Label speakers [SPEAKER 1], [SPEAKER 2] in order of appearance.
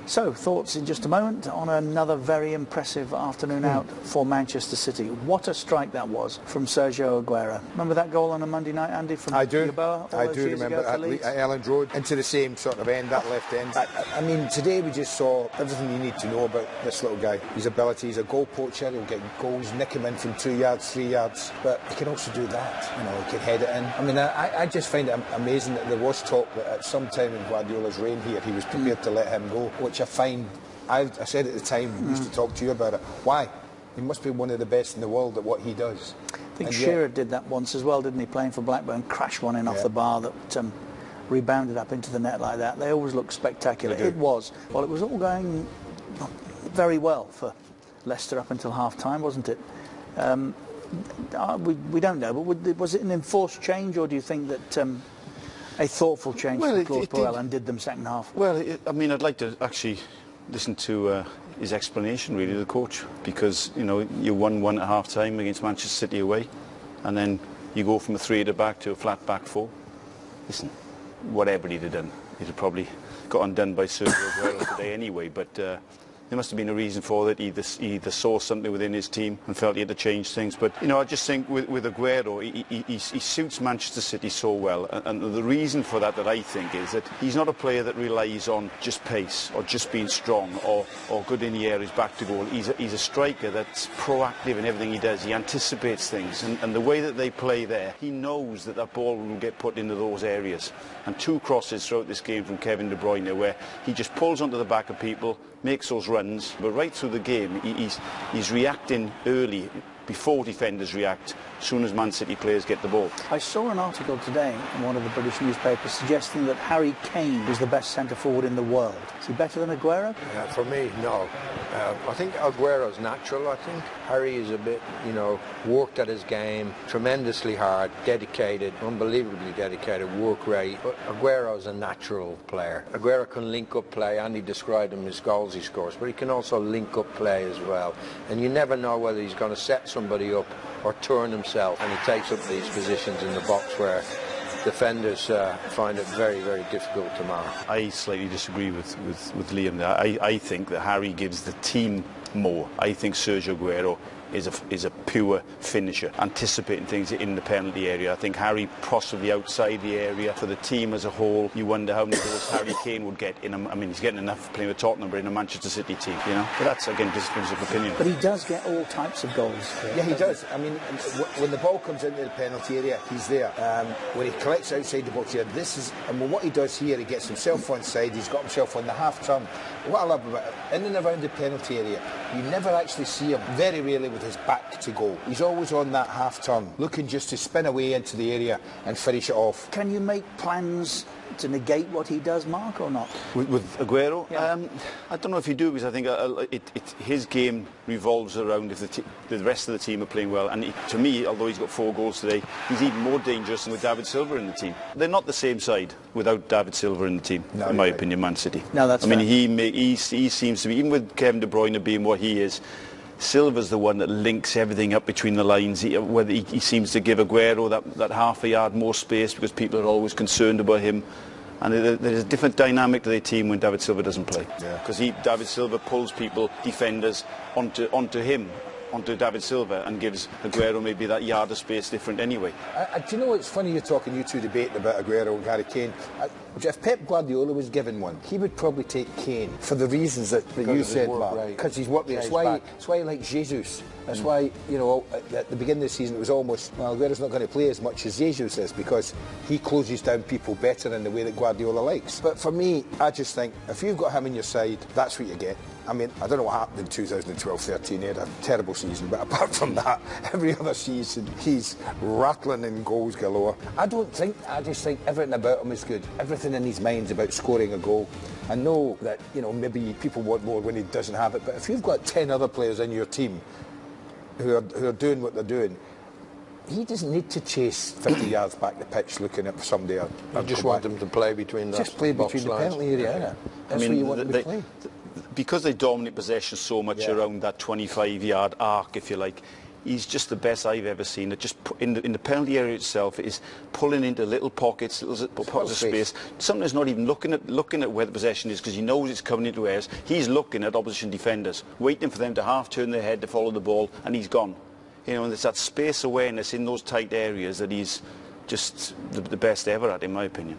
[SPEAKER 1] So, thoughts in just a moment on another very impressive afternoon out for Manchester City. What a strike that was from Sergio Aguero. Remember that goal on a Monday night, Andy, from Bilbao?
[SPEAKER 2] I do remember at Elland Road, into the same sort of end, that left end. I mean, today we just saw everything you need to know about this little guy. His ability, he's a goal poacher, he'll get goals, nick him in from 2 yards, 3 yards, but he can also do that. You know, he can head it in. I mean, I just find it amazing that there was talk that at some time in Guardiola's reign here, he was prepared to let him go, which I find, I said at the time, we used to talk to you about it, why? He must be one of the best in the world at what he does.
[SPEAKER 1] I think Shearer did that once as well, didn't he, playing for Blackburn, crashed one in off the bar that rebounded up into the net like that. They always look spectacular. It was. Well, it was all going very well for Leicester up until half-time, wasn't it? We don't know, but was it an enforced change, or do you think that a thoughtful change from Claude Puel undid them second half?
[SPEAKER 3] Well, I mean, I'd like to actually listen to his explanation, really, the coach, because, you know, you won one at half-time against Manchester City away, and then you go from a 3 at the back to a flat back 4. Listen, whatever he'd have done, he'd have probably got undone by Sergio Aguero today anyway, but there must have been a reason for that. He either saw something within his team and felt he had to change things. But, you know, I just think with Aguero, he suits Manchester City so well. And the reason for that I think, is that he's not a player that relies on just pace or just being strong or good in the areas back to goal. He's a striker that's proactive in everything he does. He anticipates things. And the way that they play there, he knows that that ball will get put into those areas. And 2 crosses throughout this game from Kevin De Bruyne, where he just pulls onto the back of people, makes those runs, but right through the game he's reacting early, before defenders react, as soon as Man City players get the ball.
[SPEAKER 1] I saw an article today in one of the British newspapers suggesting that Harry Kane was the best centre-forward in the world. Is he better than Aguero?
[SPEAKER 4] For me, no. I think Aguero's natural. I think Harry is a bit, you know, worked at his game, tremendously hard, dedicated, unbelievably dedicated, work rate. But Aguero's a natural player. Aguero can link up play. Andy described him as goals he scores, but he can also link up play as well. And you never know whether he's going to set somebody up or turn himself, and he takes up these positions in the box where defenders find it very, very difficult to mark.
[SPEAKER 3] I slightly disagree with Liam there. I think that Harry gives the team more. I think Sergio Aguero is a pure finisher, anticipating things in the penalty area. I think Harry possibly outside the area. For the team as a whole, you wonder how many goals Harry Kane would get in I mean, he's getting enough playing with Tottenham, but in a Manchester City team, you know. But that's, again, just a difference of opinion.
[SPEAKER 1] But he does get all types of goals.
[SPEAKER 2] Yeah, he does. I mean, when the ball comes into the penalty area, he's there. When he collects outside the box here, what he does here, he gets himself on side, he's got himself on the half-turn. What I love about it, in and around the penalty area, you never actually see him, very rarely, with his back to goal. He's always on that half-turn, looking just to spin away into the area and finish it off.
[SPEAKER 1] Can you make plans to negate what he does, Mark, or not?
[SPEAKER 3] With Aguero?
[SPEAKER 1] Yeah.
[SPEAKER 3] I don't know if you do, because I think his game revolves around if the rest of the team are playing well. And to me, although he's got 4 goals today, he's even more dangerous than with David Silva in the team. They're not the same side without David Silva in the team, in my opinion, Man City.
[SPEAKER 1] No, that's
[SPEAKER 3] I mean, he seems to be, even with Kevin De Bruyne being what he is, Silva's the one that links everything up between the lines. He seems to give Aguero that half a yard more space, because people are always concerned about him. And there's a different dynamic to their team when David Silva doesn't play. Because David Silva pulls people, defenders, onto him, onto David Silva, and gives Aguero maybe that yard of space different anyway.
[SPEAKER 2] Do you know, it's funny you two debating about Aguero and Harry Kane. If Pep Guardiola was given one, he would probably take Kane for the reasons that you said, Mark. Because he's worked there. That's why he likes Jesus. That's why, you know, at the beginning of the season it was almost, well, Aguero's not going to play as much as Jesus is, because he closes down people better in the way that Guardiola likes. But for me, I just think, if you've got him on your side, that's what you get. I mean, I don't know what happened in 2012-13, he had a terrible season, but apart from that, every other season, he's rattling in goals galore. I just think everything about him is good. Everything in his mind's about scoring a goal. I know that, you know, maybe people want more when he doesn't have it, but if you've got 10 other players in your team who are doing what they're doing, he doesn't need to chase 50 yards back the pitch looking at somebody.
[SPEAKER 4] I just want them to play between the
[SPEAKER 2] penalty area. That's where you want them to play.
[SPEAKER 3] Because they dominate possession so much around that 25-yard arc, if you like, he's just the best I've ever seen. It just in the penalty area itself is pulling into little pockets, little pockets of space. Sometimes not even looking at where the possession is because he knows it's coming into areas. He's looking at opposition defenders, waiting for them to half turn their head to follow the ball, and he's gone. You know, and there's that space awareness in those tight areas that he's just the best ever at, in my opinion.